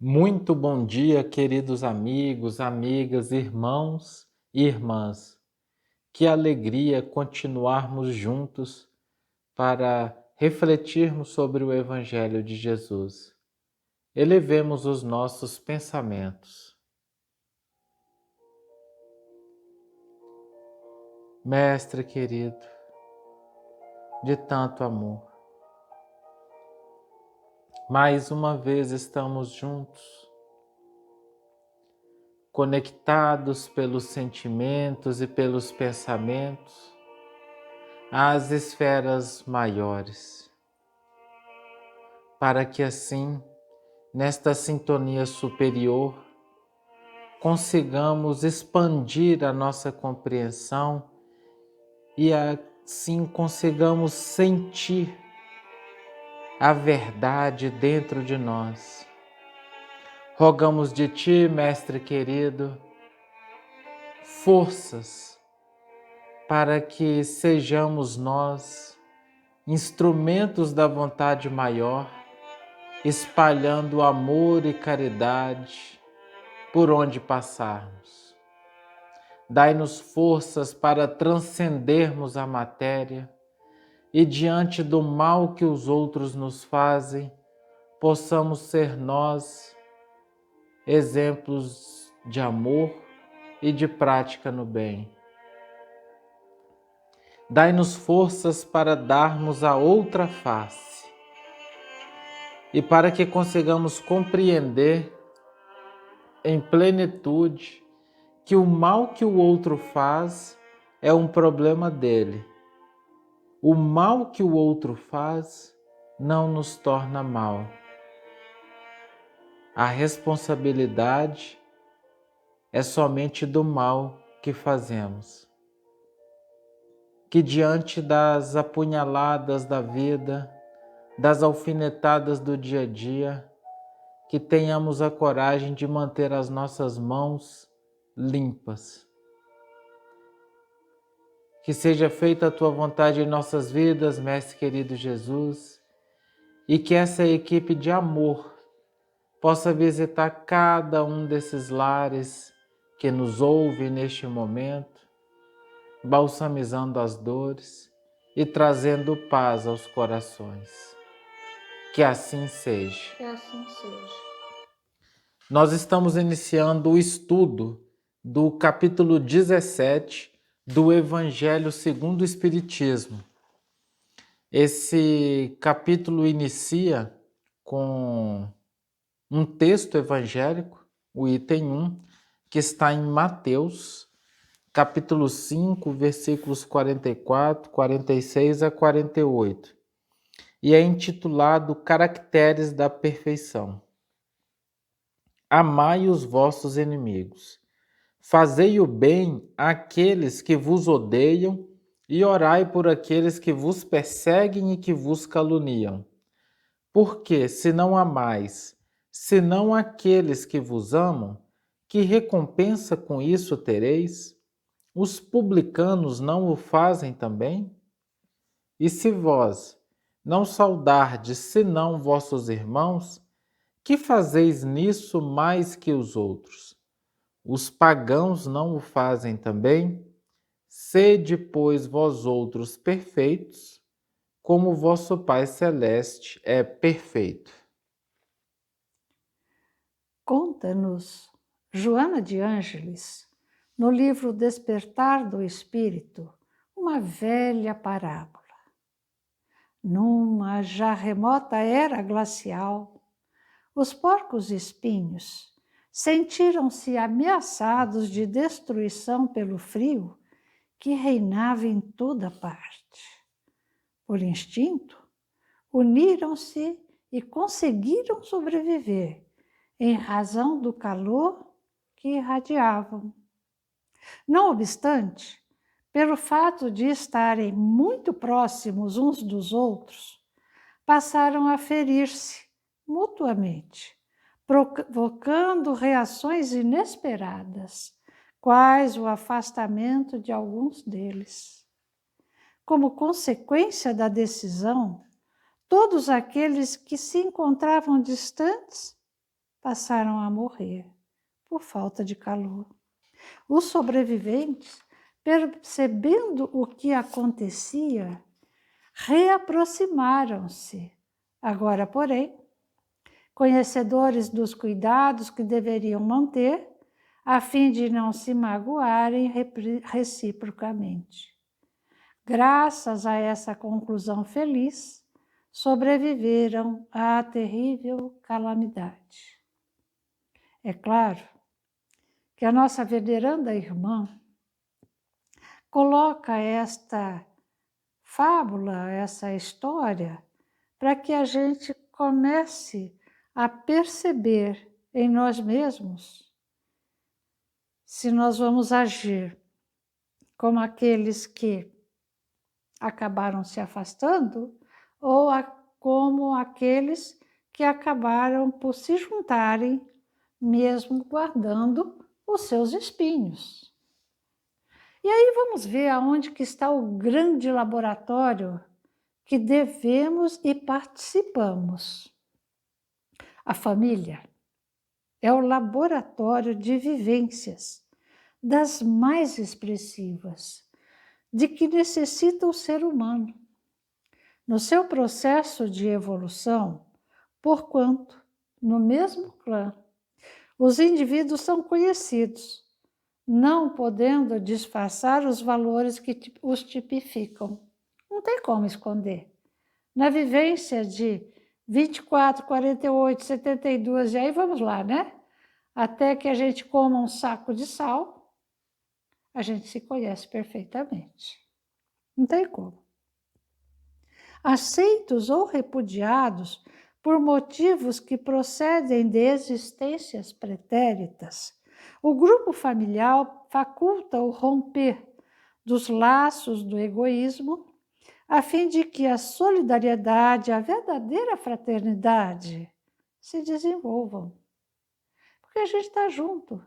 Muito bom dia, queridos amigos, amigas, irmãos e irmãs. Que alegria continuarmos juntos para refletirmos sobre o Evangelho de Jesus. Elevemos os nossos pensamentos. Mestre querido, de tanto amor, mais uma vez estamos juntos, conectados pelos sentimentos e pelos pensamentos às esferas maiores, para que assim, nesta sintonia superior, consigamos expandir a nossa compreensão e assim consigamos sentir a verdade dentro de nós. Rogamos de Ti, Mestre querido, forças para que sejamos nós instrumentos da vontade maior, espalhando amor e caridade por onde passarmos. Dai-nos forças para transcendermos a matéria e, diante do mal que os outros nos fazem, possamos ser nós exemplos de amor e de prática no bem. Dai-nos forças para darmos a outra face e para que consigamos compreender em plenitude que o mal que o outro faz é um problema dele. O mal que o outro faz não nos torna mal. A responsabilidade é somente do mal que fazemos. Que diante das apunhaladas da vida, das alfinetadas do dia a dia, que tenhamos a coragem de manter as nossas mãos limpas. Que seja feita a Tua vontade em nossas vidas, Mestre querido Jesus, e que essa equipe de amor possa visitar cada um desses lares que nos ouve neste momento, balsamizando as dores e trazendo paz aos corações. Que assim seja. Que assim seja. Nós estamos iniciando o estudo do capítulo 17 do Evangelho segundo o Espiritismo. Esse capítulo inicia com um texto evangélico, o item 1, que está em Mateus, capítulo 5, versículos 44, 46 a 48, e é intitulado Caracteres da Perfeição. Amai os vossos inimigos, fazei o bem àqueles que vos odeiam e orai por aqueles que vos perseguem e que vos caluniam. Porque, se não amais, senão aqueles que vos amam, que recompensa com isso tereis? Os publicanos não o fazem também? E se vós não saudardes senão vossos irmãos, que fazeis nisso mais que os outros? Os pagãos não o fazem também? Sede, pois, vós outros perfeitos, como vosso Pai Celeste é perfeito. Conta-nos Joana de Ângeles, no livro Despertar do Espírito, uma velha parábola. Numa já remota era glacial, os porcos-espinhos sentiram-se ameaçados de destruição pelo frio que reinava em toda parte. Por instinto, uniram-se e conseguiram sobreviver em razão do calor que irradiavam. Não obstante, pelo fato de estarem muito próximos uns dos outros, passaram a ferir-se mutuamente, provocando reações inesperadas, quais o afastamento de alguns deles. Como consequência da decisão, todos aqueles que se encontravam distantes passaram a morrer por falta de calor. Os sobreviventes, percebendo o que acontecia, reaproximaram-se. Agora, porém, conhecedores dos cuidados que deveriam manter, a fim de não se magoarem reciprocamente. Graças a essa conclusão feliz, sobreviveram à terrível calamidade. É claro que a nossa veneranda irmã coloca esta fábula, essa história, para que a gente comece a perceber em nós mesmos se nós vamos agir como aqueles que acabaram se afastando ou como aqueles que acabaram por se juntarem, mesmo guardando os seus espinhos. E aí vamos ver aonde que está o grande laboratório que devemos e participamos. A família é o laboratório de vivências das mais expressivas, de que necessita o ser humano, no seu processo de evolução, porquanto, no mesmo clã, os indivíduos são conhecidos, não podendo disfarçar os valores que os tipificam. Não tem como esconder. Na vivência de 24, 48, 72, e aí vamos lá, né? Até que a gente coma um saco de sal, a gente se conhece perfeitamente. Não tem como. Aceitos ou repudiados por motivos que procedem de existências pretéritas, o grupo familiar faculta o romper dos laços do egoísmo, a fim de que a solidariedade, a verdadeira fraternidade se desenvolvam. Porque a gente está junto.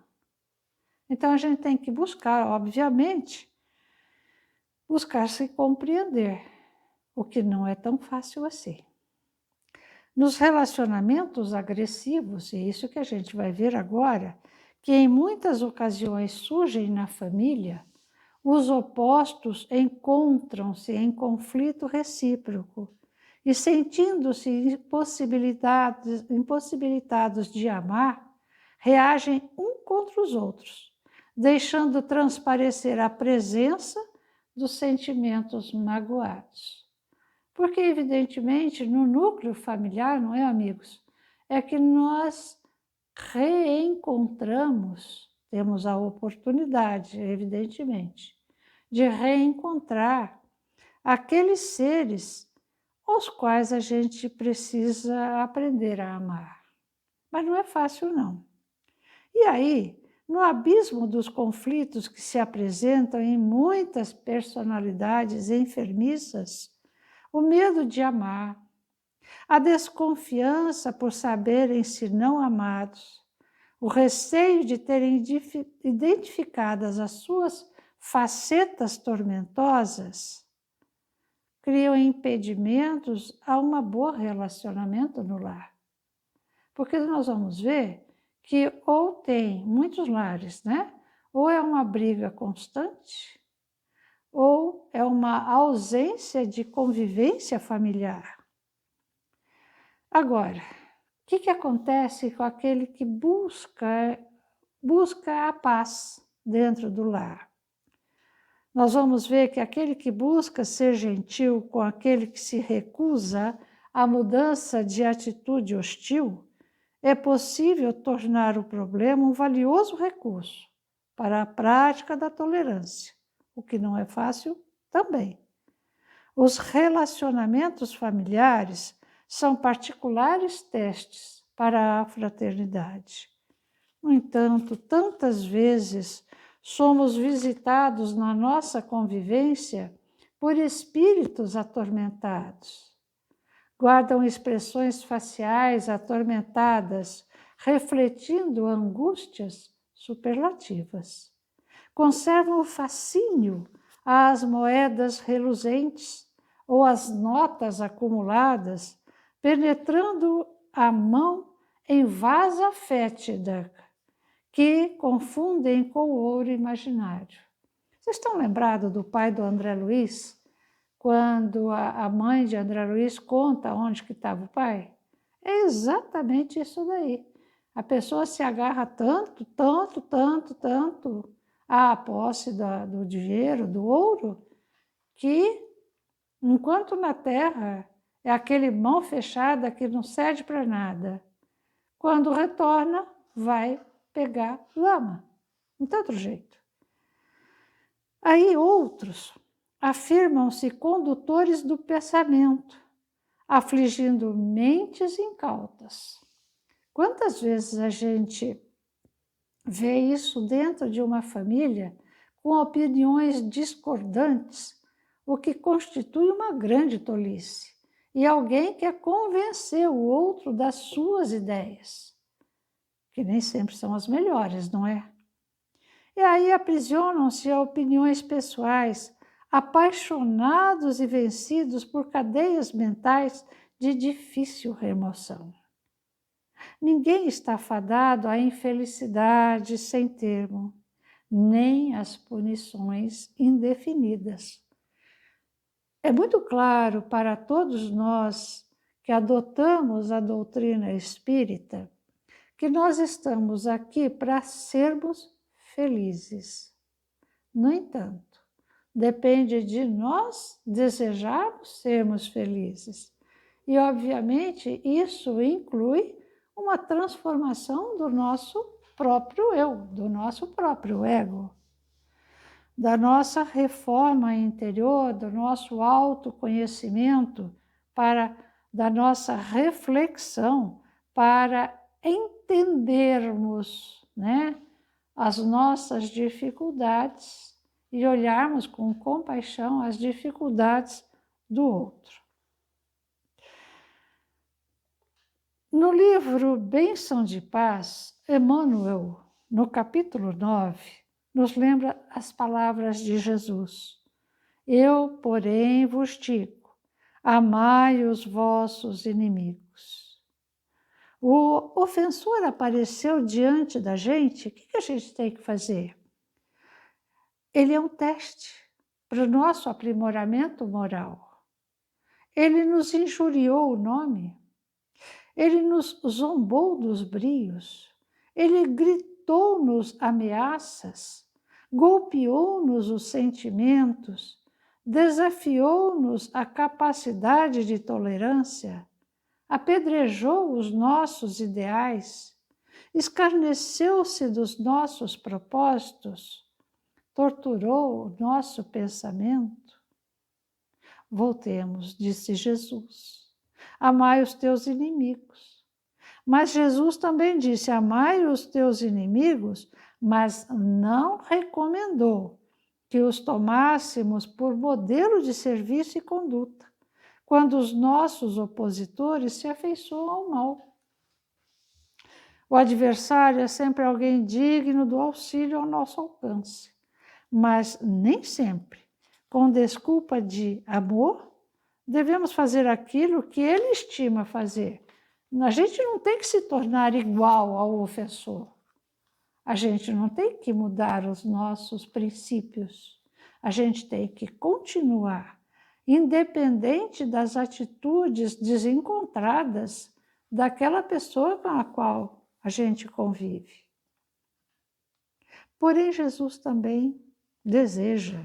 Então a gente tem que buscar, obviamente, buscar se compreender, o que não é tão fácil assim. Nos relacionamentos agressivos, e isso que a gente vai ver agora, que em muitas ocasiões surgem na família, os opostos encontram-se em conflito recíproco e, sentindo-se impossibilitados de amar, reagem um contra os outros, deixando transparecer a presença dos sentimentos magoados. Porque, evidentemente, no núcleo familiar, não é, amigos? É que nós reencontramos, temos a oportunidade, evidentemente, de reencontrar aqueles seres aos quais a gente precisa aprender a amar. Mas não é fácil, não. E aí, no abismo dos conflitos que se apresentam em muitas personalidades enfermiças, o medo de amar, a desconfiança por saberem-se não amados, o receio de terem identificadas as suas facetas tormentosas, criam impedimentos a um bom relacionamento no lar. Porque nós vamos ver que ou tem muitos lares, né? Ou é uma briga constante, ou é uma ausência de convivência familiar. Agora, o que acontece com aquele que busca a paz dentro do lar? Nós vamos ver que aquele que busca ser gentil com aquele que se recusa à mudança de atitude hostil, é possível tornar o problema um valioso recurso para a prática da tolerância, o que não é fácil também. Os relacionamentos familiares são particulares testes para a fraternidade. No entanto, tantas vezes somos visitados na nossa convivência por espíritos atormentados. Guardam expressões faciais atormentadas, refletindo angústias superlativas. Conservam o fascínio às moedas reluzentes ou às notas acumuladas, penetrando a mão em vasa fétida, que confundem com o ouro imaginário. Vocês estão lembrados do pai do André Luiz? Quando a mãe de André Luiz conta onde que estava o pai? É exatamente isso daí. A pessoa se agarra tanto, tanto, tanto, tanto à posse do dinheiro, do ouro, que, enquanto na terra é aquele mão fechada que não serve para nada, quando retorna, vai pegar lama. Não tem outro jeito. Aí outros afirmam-se condutores do pensamento, afligindo mentes incautas. Quantas vezes a gente vê isso dentro de uma família com opiniões discordantes, o que constitui uma grande tolice, e alguém quer convencer o outro das suas ideias, que nem sempre são as melhores, não é? E aí aprisionam-se a opiniões pessoais, apaixonados e vencidos por cadeias mentais de difícil remoção. Ninguém está fadado à infelicidade sem termo, nem às punições indefinidas. É muito claro para todos nós que adotamos a doutrina espírita que nós estamos aqui para sermos felizes. No entanto, depende de nós desejarmos sermos felizes. E, obviamente, isso inclui uma transformação do nosso próprio eu, do nosso próprio ego, da nossa reforma interior, do nosso autoconhecimento, da nossa reflexão, para entendermos, né, as nossas dificuldades e olharmos com compaixão as dificuldades do outro. No livro Bênção de Paz, Emmanuel, no capítulo 9, nos lembra as palavras de Jesus. Eu, porém, vos digo, amai os vossos inimigos. O ofensor apareceu diante da gente, o que a gente tem que fazer? Ele é um teste para o nosso aprimoramento moral. Ele nos injuriou o nome, ele nos zombou dos brios, ele gritou-nos ameaças, golpeou-nos os sentimentos, desafiou-nos a capacidade de tolerância, apedrejou os nossos ideais, escarneceu-se dos nossos propósitos, torturou o nosso pensamento. Voltemos, disse Jesus, amai os teus inimigos. Mas Jesus também disse, amai os teus inimigos, mas não recomendou que os tomássemos por modelo de serviço e conduta, quando os nossos opositores se afeiçoam ao mal. O adversário é sempre alguém digno do auxílio ao nosso alcance, mas nem sempre, com desculpa de amor, devemos fazer aquilo que ele estima fazer. A gente não tem que se tornar igual ao ofensor. A gente não tem que mudar os nossos princípios. A gente tem que continuar, independente das atitudes desencontradas daquela pessoa com a qual a gente convive. Porém, Jesus também deseja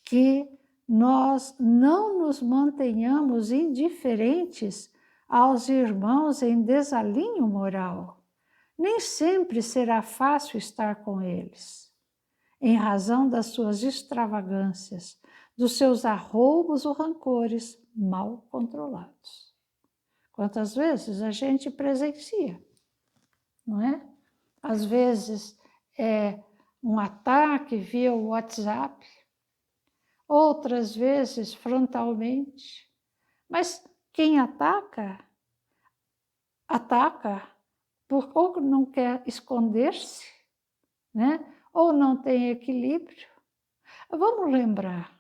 que nós não nos mantenhamos indiferentes aos irmãos em desalinho moral. Nem sempre será fácil estar com eles, em razão das suas extravagâncias, dos seus arroubos ou rancores mal controlados. Quantas vezes a gente presencia, não é? Às vezes é um ataque via WhatsApp, outras vezes frontalmente. Mas quem ataca ou não quer esconder-se, né? Ou não tem equilíbrio. Vamos lembrar,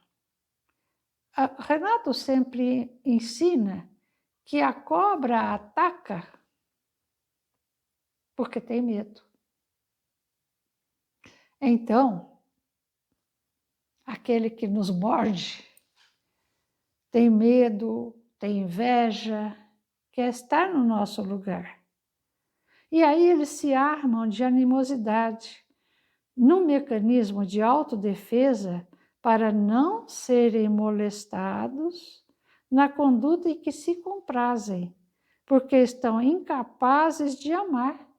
Renato sempre ensina que a cobra ataca porque tem medo. Então, aquele que nos morde tem medo, tem inveja, quer estar no nosso lugar. E aí eles se armam de animosidade, num mecanismo de autodefesa para não serem molestados na conduta em que se comprazem, porque estão incapazes de amar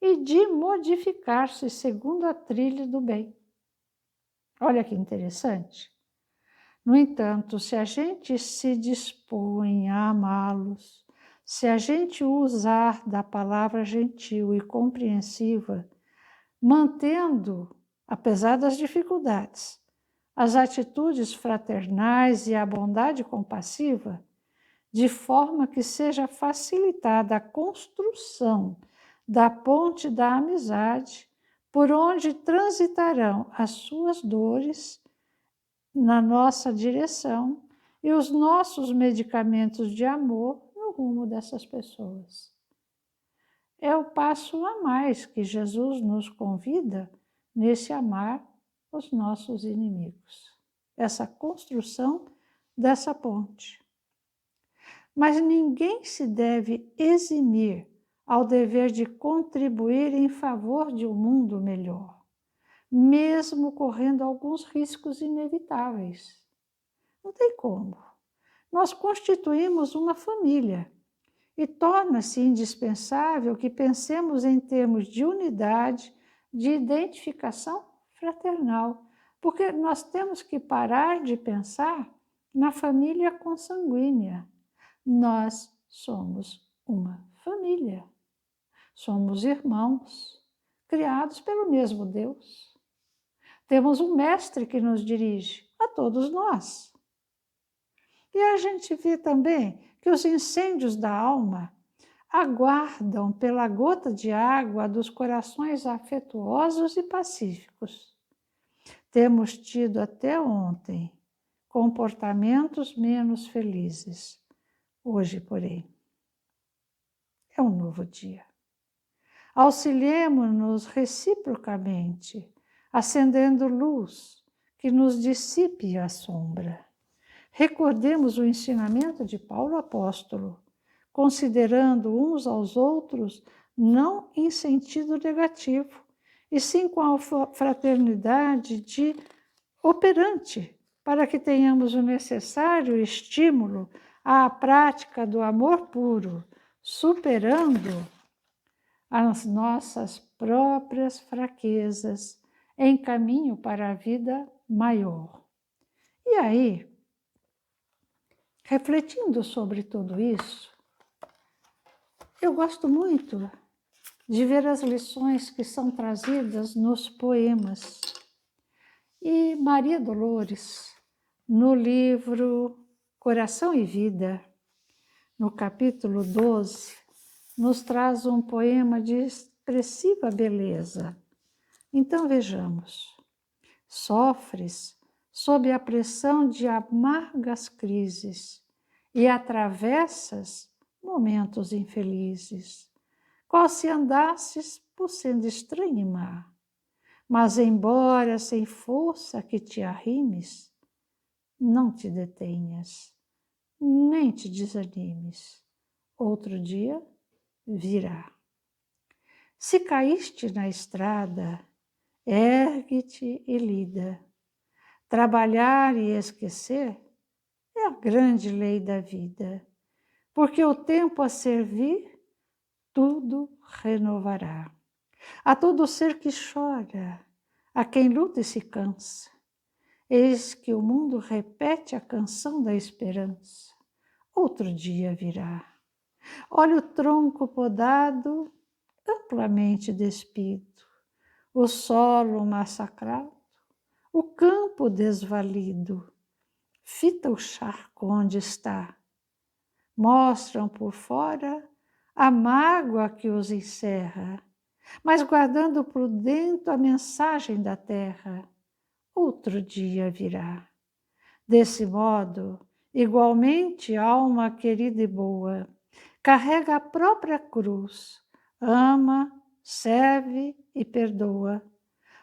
e de modificar-se segundo a trilha do bem. Olha que interessante. No entanto, se a gente se dispõe a amá-los, se a gente usar da palavra gentil e compreensiva, mantendo, apesar das dificuldades, as atitudes fraternais e a bondade compassiva, de forma que seja facilitada a construção da ponte da amizade, por onde transitarão as suas dores na nossa direção e os nossos medicamentos de amor no rumo dessas pessoas. É o passo a mais que Jesus nos convida nesse amar os nossos inimigos, essa construção dessa ponte. Mas ninguém se deve eximir ao dever de contribuir em favor de um mundo melhor, mesmo correndo alguns riscos inevitáveis. Não tem como. Nós constituímos uma família e torna-se indispensável que pensemos em termos de unidade, de identificação fraternal, porque nós temos que parar de pensar na família consanguínea. Nós somos uma família, somos irmãos, criados pelo mesmo Deus. Temos um mestre que nos dirige a todos nós. E a gente vê também que os incêndios da alma aguardam pela gota de água dos corações afetuosos e pacíficos. Temos tido até ontem comportamentos menos felizes. Hoje, porém, é um novo dia. Auxiliemo-nos reciprocamente, acendendo luz que nos dissipe a sombra. Recordemos o ensinamento de Paulo apóstolo, considerando uns aos outros não em sentido negativo, e sim com a fraternidade de operante, para que tenhamos o necessário estímulo à prática do amor puro, superando as nossas próprias fraquezas em caminho para a vida maior. E aí, refletindo sobre tudo isso, eu gosto muito de ver as lições que são trazidas nos poemas. E Maria Dolores, no livro Coração e Vida, no capítulo 12, nos traz um poema de expressiva beleza. Então vejamos. Sofres sob a pressão de amargas crises e atravessas momentos infelizes, qual se andasses por sendo estranho e má. Mas embora sem força que te arrimes, não te detenhas, nem te desanimes. Outro dia virá. Se caíste na estrada, ergue-te e lida. Trabalhar e esquecer é a grande lei da vida, porque o tempo a servir tudo renovará. A todo ser que chora, a quem luta e se cansa, eis que o mundo repete a canção da esperança. Outro dia virá. Olha o tronco podado, amplamente despido, o solo massacrado, o campo desvalido. Fita o charco onde está. Mostram por fora a mágoa que os encerra, mas guardando por dentro a mensagem da terra. Outro dia virá. Desse modo, igualmente, alma querida e boa, carrega a própria cruz, ama, serve e perdoa.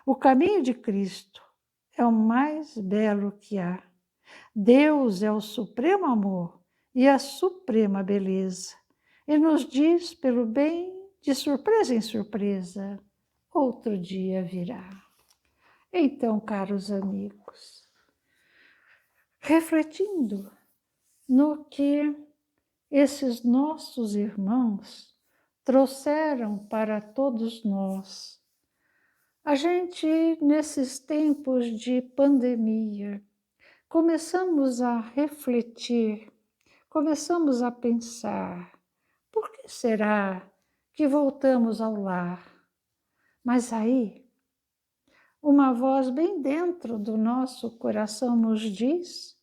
O caminho de Cristo é o mais belo que há. Deus é o supremo amor e a suprema beleza, e nos diz pelo bem, de surpresa em surpresa, outro dia virá. Então, caros amigos, refletindo no que esses nossos irmãos trouxeram para todos nós, a gente, nesses tempos de pandemia, começamos a refletir, começamos a pensar, por que será que voltamos ao lar? Mas aí, uma voz bem dentro do nosso coração nos diz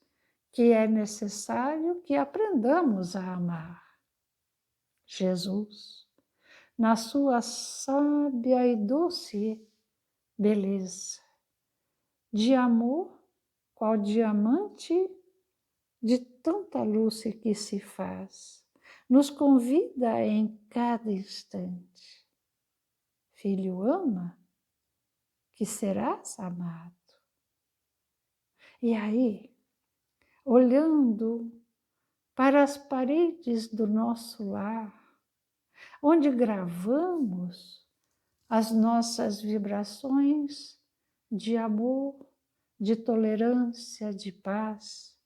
que é necessário que aprendamos a amar. Jesus, na sua sábia e doce beleza, de amor, qual diamante de tanta luz que se faz, nos convida em cada instante. Filho, ama, que serás amado. E aí, olhando para as paredes do nosso lar, onde gravamos as nossas vibrações de amor, de tolerância, de paz,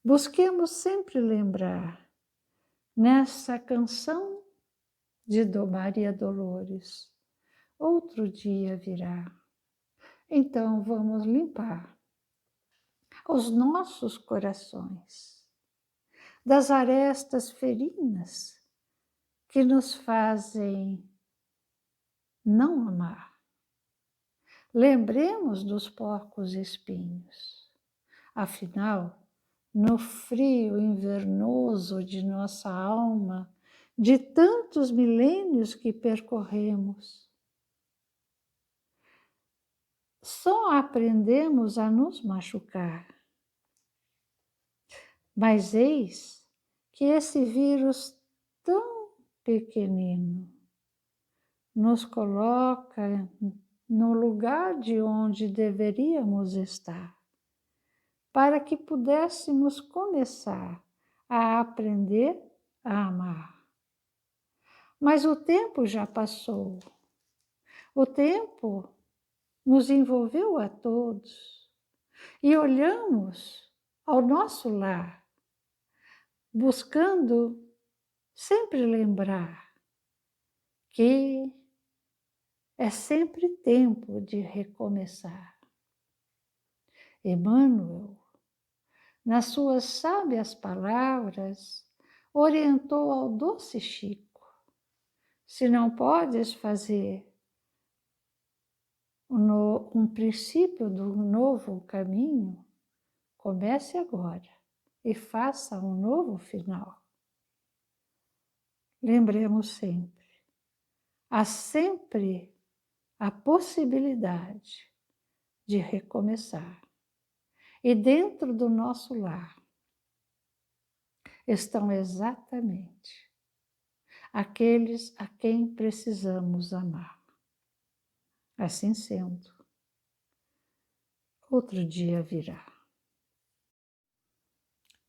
busquemos sempre lembrar nessa canção de Dom Maria Dolores, outro dia virá. Então vamos limpar os nossos corações das arestas ferinas que nos fazem não amar. Lembremos dos porcos espinhos. Afinal, no frio invernoso de nossa alma, de tantos milênios que percorremos, só aprendemos a nos machucar. Mas eis que esse vírus tão pequenino nos coloca no lugar de onde deveríamos estar, para que pudéssemos começar a aprender a amar. Mas o tempo já passou. O tempo nos envolveu a todos e olhamos ao nosso lar, buscando sempre lembrar que é sempre tempo de recomeçar. Emmanuel, nas suas sábias palavras, orientou ao doce Chico: se não podes fazer um princípio do novo caminho, comece agora e faça um novo final. Lembremos sempre, há sempre a possibilidade de recomeçar. E dentro do nosso lar estão exatamente aqueles a quem precisamos amar. Assim sendo, outro dia virá.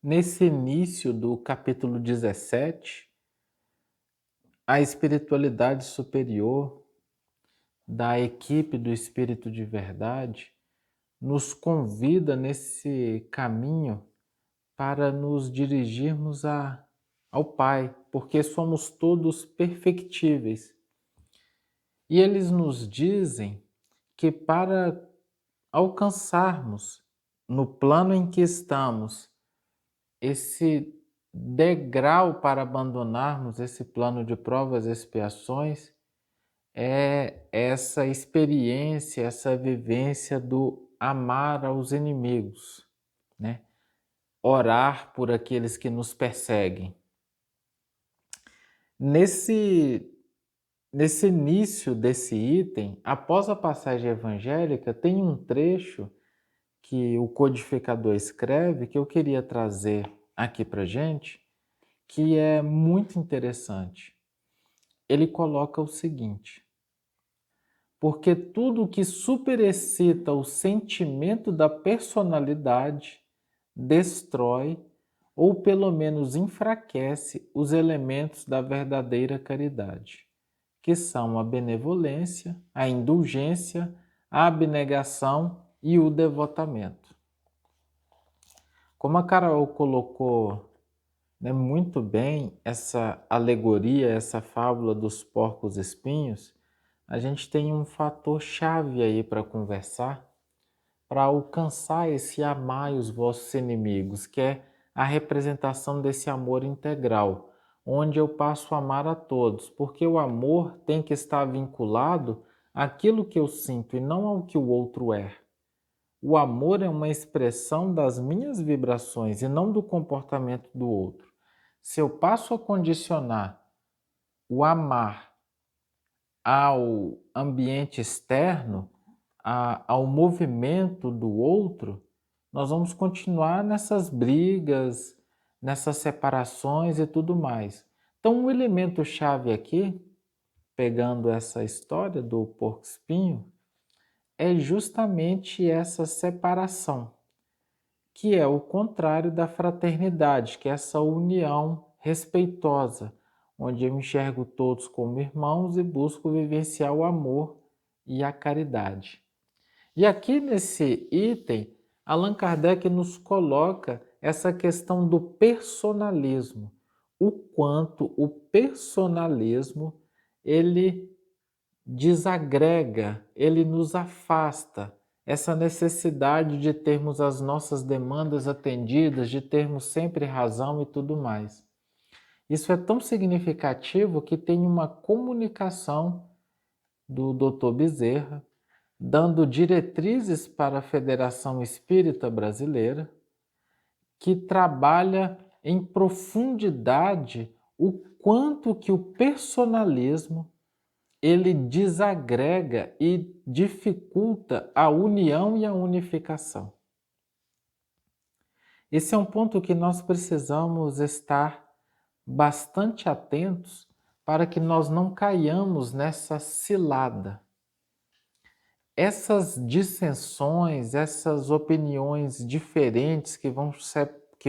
Nesse início do capítulo 17, a espiritualidade superior da equipe do Espírito de Verdade nos convida nesse caminho para nos dirigirmos ao Pai, porque somos todos perfectíveis. E eles nos dizem que para alcançarmos no plano em que estamos esse degrau para abandonarmos esse plano de provas e expiações é essa experiência, essa vivência do amar aos inimigos, né? Orar por aqueles que nos perseguem. Nesse início desse item, após a passagem evangélica, tem um trecho que o codificador escreve que eu queria trazer aqui para gente, que é muito interessante. Ele coloca o seguinte: porque tudo que superexcita o sentimento da personalidade destrói ou pelo menos enfraquece os elementos da verdadeira caridade, que são a benevolência, a indulgência, a abnegação e o devotamento. Como a Carol colocou, né, muito bem essa alegoria, essa fábula dos porcos espinhos, a gente tem um fator chave aí para conversar, para alcançar esse amai os vossos inimigos, que é a representação desse amor integral, onde eu passo a amar a todos, porque o amor tem que estar vinculado àquilo que eu sinto e não ao que o outro é. O amor é uma expressão das minhas vibrações e não do comportamento do outro. Se eu passo a condicionar o amar ao ambiente externo, ao movimento do outro, nós vamos continuar nessas brigas, nessas separações e tudo mais. Então, um elemento chave aqui, pegando essa história do porco-espinho, é justamente essa separação, que é o contrário da fraternidade, que é essa união respeitosa, onde eu enxergo todos como irmãos e busco vivenciar o amor e a caridade. E aqui nesse item, Allan Kardec nos coloca essa questão do personalismo, o quanto o personalismo ele desagrega, ele nos afasta, essa necessidade de termos as nossas demandas atendidas, de termos sempre razão e tudo mais. Isso é tão significativo que tem uma comunicação do Dr. Bezerra, dando diretrizes para a Federação Espírita Brasileira, que trabalha em profundidade o quanto que o personalismo ele desagrega e dificulta a união e a unificação. Esse é um ponto que nós precisamos estar bastante atentos para que nós não caiamos nessa cilada. Essas dissensões, essas opiniões diferentes que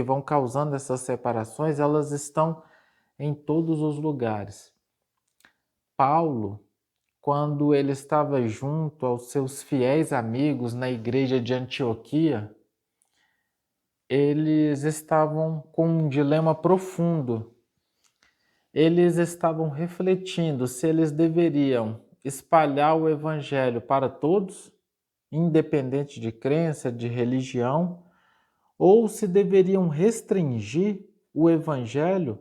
vão causando essas separações, elas estão em todos os lugares. Paulo, quando ele estava junto aos seus fiéis amigos na igreja de Antioquia, eles estavam com um dilema profundo. Eles estavam refletindo se eles deveriam espalhar o evangelho para todos, independente de crença, de religião, ou se deveriam restringir o evangelho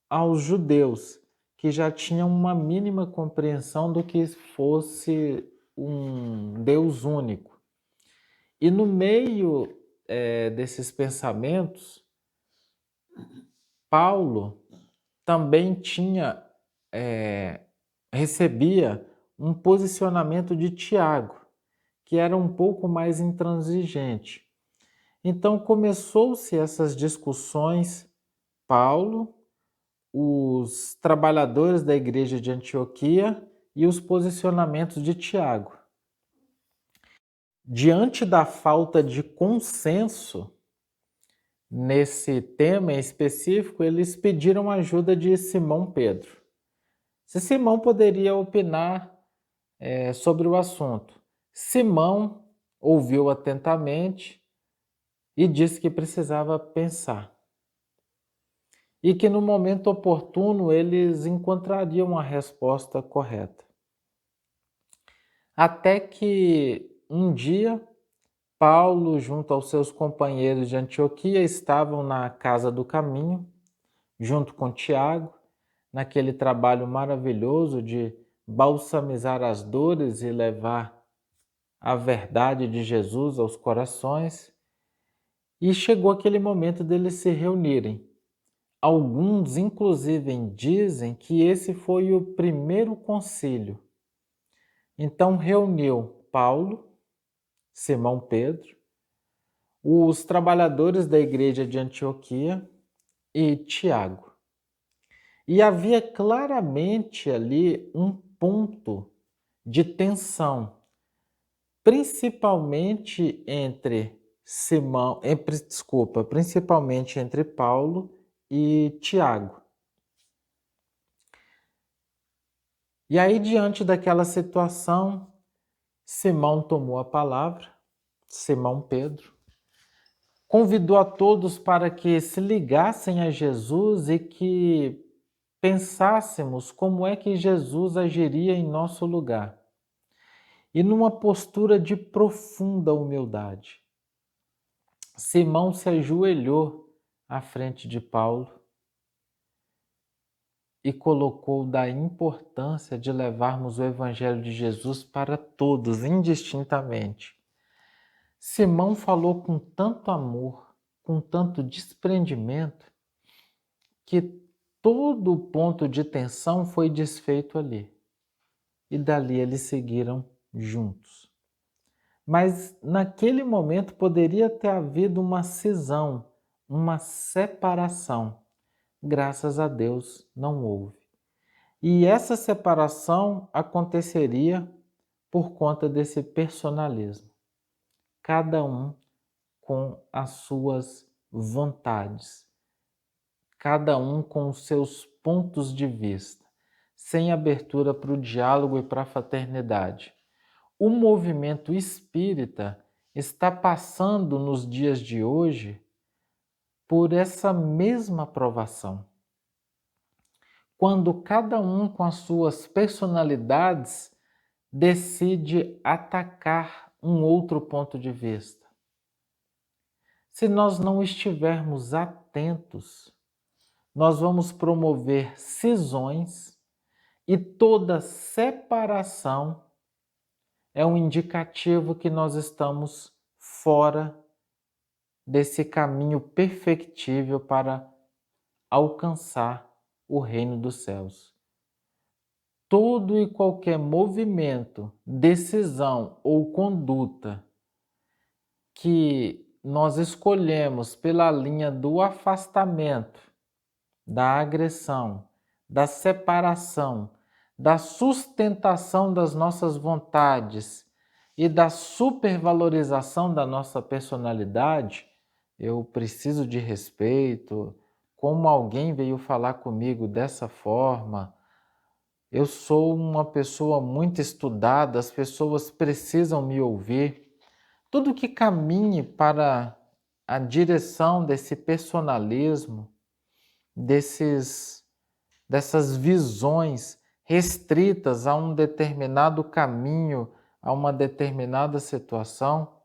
aos judeus, que já tinham uma mínima compreensão do que fosse um Deus único. E no meio desses pensamentos, Paulo também recebia um posicionamento de Tiago, que era um pouco mais intransigente. Então começou-se essas discussões, Paulo, os trabalhadores da igreja de Antioquia e os posicionamentos de Tiago. Diante da falta de consenso nesse tema em específico, eles pediram ajuda de Simão Pedro. Se Simão poderia opinar sobre o assunto. Simão ouviu atentamente e disse que precisava pensar. E que no momento oportuno eles encontrariam a resposta correta. Até que um dia, Paulo, junto aos seus companheiros de Antioquia, estavam na Casa do Caminho, junto com Tiago, naquele trabalho maravilhoso de balsamizar as dores e levar a verdade de Jesus aos corações. E chegou aquele momento deles se reunirem. Alguns, inclusive, dizem que esse foi o primeiro concílio. Então, reuniu Paulo, Simão Pedro, os trabalhadores da igreja de Antioquia e Tiago. E havia claramente ali um ponto de tensão, principalmente principalmente entre Paulo e Tiago. E aí, diante daquela situação, Simão tomou a palavra, Simão Pedro, convidou a todos para que se ligassem a Jesus e que pensássemos como é que Jesus agiria em nosso lugar. E numa postura de profunda humildade, Simão se ajoelhou à frente de Paulo e colocou da importância de levarmos o Evangelho de Jesus para todos, indistintamente. Simão falou com tanto amor, com tanto desprendimento, que todo o ponto de tensão foi desfeito ali. E dali eles seguiram juntos. Mas naquele momento poderia ter havido uma cisão, uma separação. Graças a Deus não houve. E essa separação aconteceria por conta desse personalismo. Cada um com as suas vontades, cada um com os seus pontos de vista, sem abertura para o diálogo e para a fraternidade. O movimento espírita está passando nos dias de hoje por essa mesma provação. Quando cada um com as suas personalidades decide atacar um outro ponto de vista. Se nós não estivermos atentos, nós vamos promover cisões e toda separação é um indicativo que nós estamos fora desse caminho perfectível para alcançar o reino dos céus. Todo e qualquer movimento, decisão ou conduta que nós escolhemos pela linha do afastamento, da agressão, da separação, da sustentação das nossas vontades e da supervalorização da nossa personalidade, eu preciso de respeito, como alguém veio falar comigo dessa forma, eu sou uma pessoa muito estudada, as pessoas precisam me ouvir. Tudo que caminhe para a direção desse personalismo, dessas visões restritas a um determinado caminho, a uma determinada situação,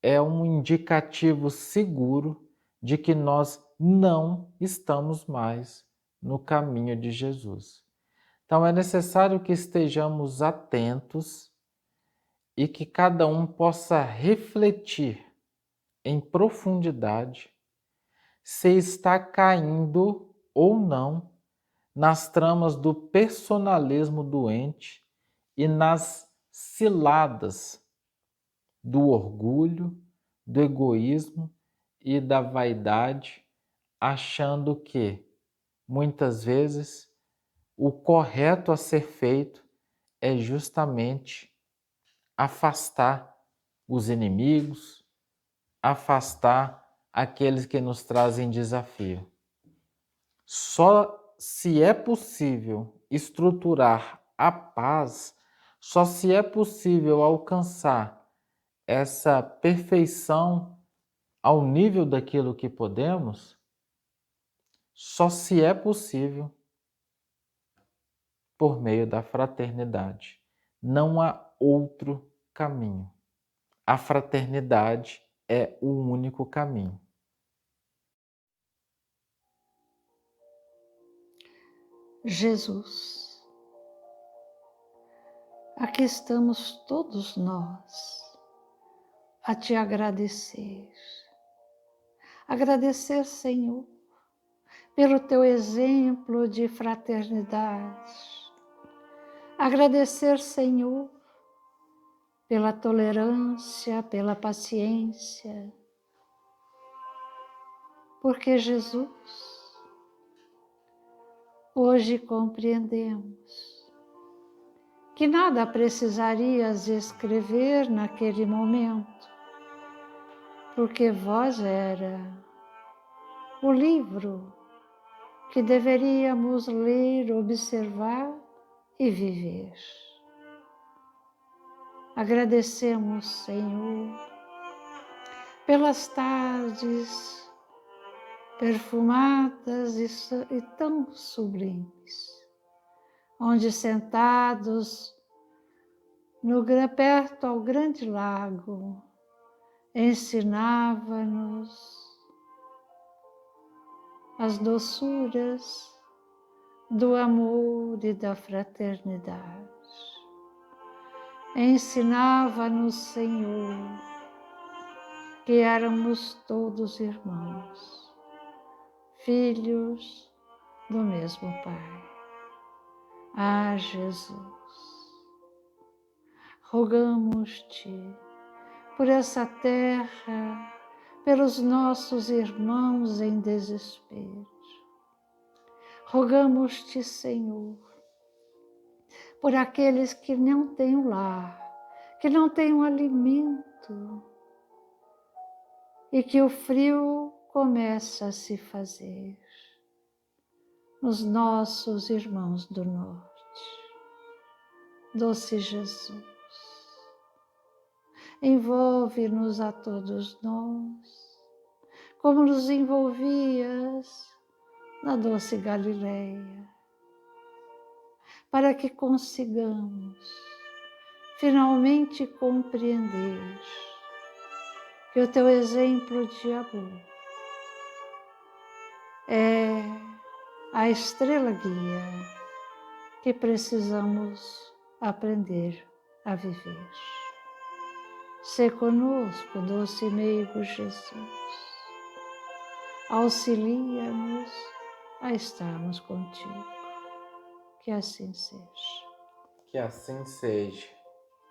é um indicativo seguro de que nós não estamos mais no caminho de Jesus. Então é necessário que estejamos atentos e que cada um possa refletir em profundidade se está caindo ou não nas tramas do personalismo doente e nas ciladas do orgulho, do egoísmo e da vaidade, achando que, muitas vezes, o correto a ser feito é justamente afastar os inimigos, afastar aqueles que nos trazem desafio. Só se é possível estruturar a paz, só se é possível alcançar essa perfeição ao nível daquilo que podemos, só se é possível por meio da fraternidade. Não há outro caminho. A fraternidade é o único caminho. Jesus, aqui estamos todos nós a te agradecer. Agradecer, Senhor, pelo teu exemplo de fraternidade. Agradecer, Senhor, pela tolerância, pela paciência. Porque, Jesus, hoje compreendemos que nada precisarias escrever naquele momento, porque vós era o livro que deveríamos ler, observar e viver. Agradecemos, Senhor, pelas tardes perfumadas e tão sublimes, onde sentados perto ao grande lago, ensinava-nos as doçuras do amor e da fraternidade. Ensinava-nos, Senhor, que éramos todos irmãos, filhos do mesmo Pai. Ah, Jesus, rogamos-te por essa terra, pelos nossos irmãos em desespero. Rogamos-te, Senhor, por aqueles que não têm um lar, que não têm um alimento e que o frio começa a se fazer nos nossos irmãos do norte. Doce Jesus, envolve-nos a todos nós, como nos envolvias na doce Galileia, para que consigamos finalmente compreender que o teu exemplo de amor é a estrela guia que precisamos aprender a viver. Sê conosco, doce e meigo Jesus. Auxilia-nos a estarmos contigo. Que assim seja. Que assim seja.